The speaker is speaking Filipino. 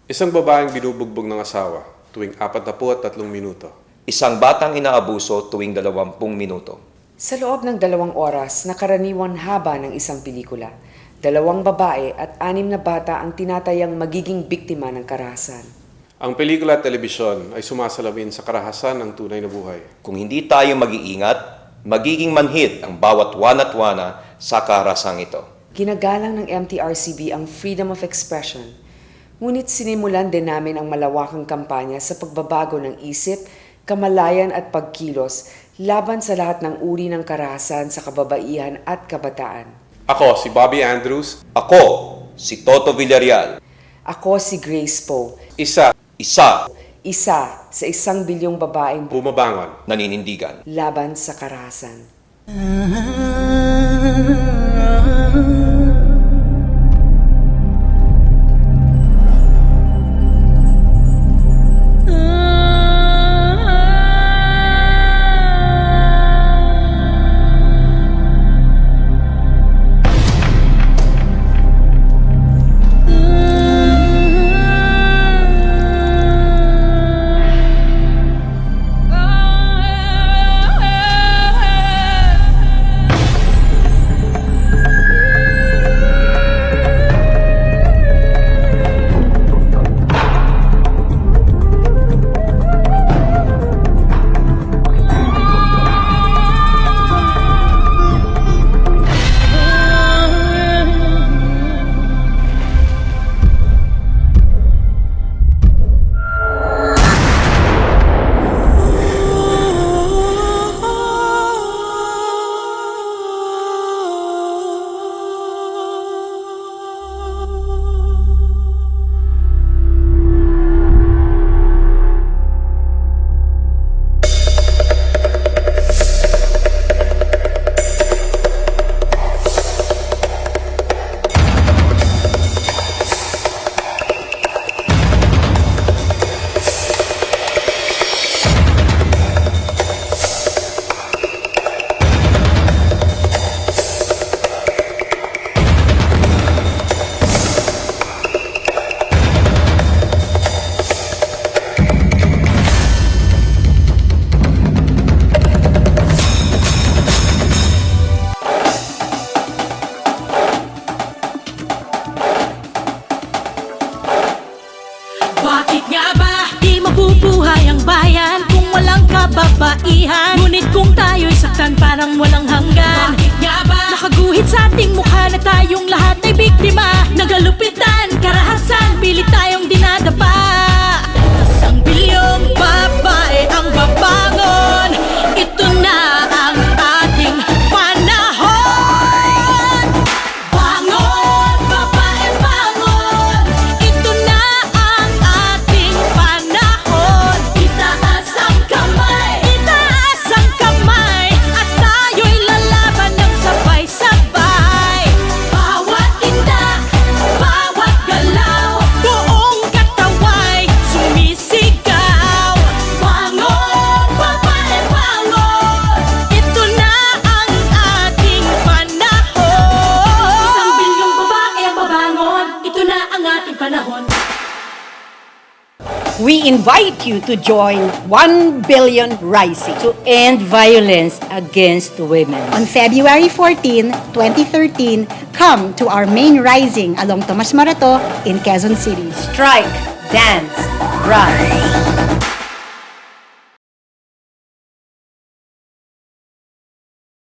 Isang babaeng binubugbog ng asawa tuwing 43 minuto. Isang batang inaabuso tuwing 20 minuto. Sa loob ng 2 oras na karaniwang haba ng isang pelikula, 2 babae at 6 na bata ang tinatayang magiging biktima ng karahasan. Ang pelikula at telebisyon ay sumasalamin sa karahasan ng tunay na buhay. Kung hindi tayo mag-iingat, magiging manhid ang bawat wana't-wana sa karasang ito. Ginagalang ng MTRCB ang freedom of expression, ngunit sinimulan din namin ang malawakang kampanya sa pagbabago ng isip, kamalayan at pagkilos laban sa lahat ng uri ng karahasan sa kababaihan at kabataan. Ako, si Bobby Andrews, Ako, si Toto Villarreal, Ako si Grace Poe, isa, isa sa 1 bilyong babaeng bumabangon. naninindigan. laban sa karahasan. Bakit nga ba di mabubuhay ang bayan kung walang kababaihan? Ngunit kung tayo'y saktan parang walang hanggan. Bakit nga ba nakaguhit sa ating mukha na tayong lahat ay biktima? Nagalupitan, karahasan, pilit tayong dinadapa. 1 bilyong babae ang babangon. Ito na ang ating panahon. Bangon, babae, bangon. Ito na ang ating panahon. Itaas ang kamay, itaas ang kamay, at tayo'y lalaban ng sabay-sabay. Bawat tindak, bawat galaw, buong kataway sumisigaw. Bangon, babae, bangon. Ito na ang ating panahon. 1 bilyong babae ang babangon. Ito na ang ating panahon. We invite you to join 1 Billion Rising to end violence against women. On February 14, 2013, come to our main rising along Tomas Morato in Quezon City. Strike, dance, run.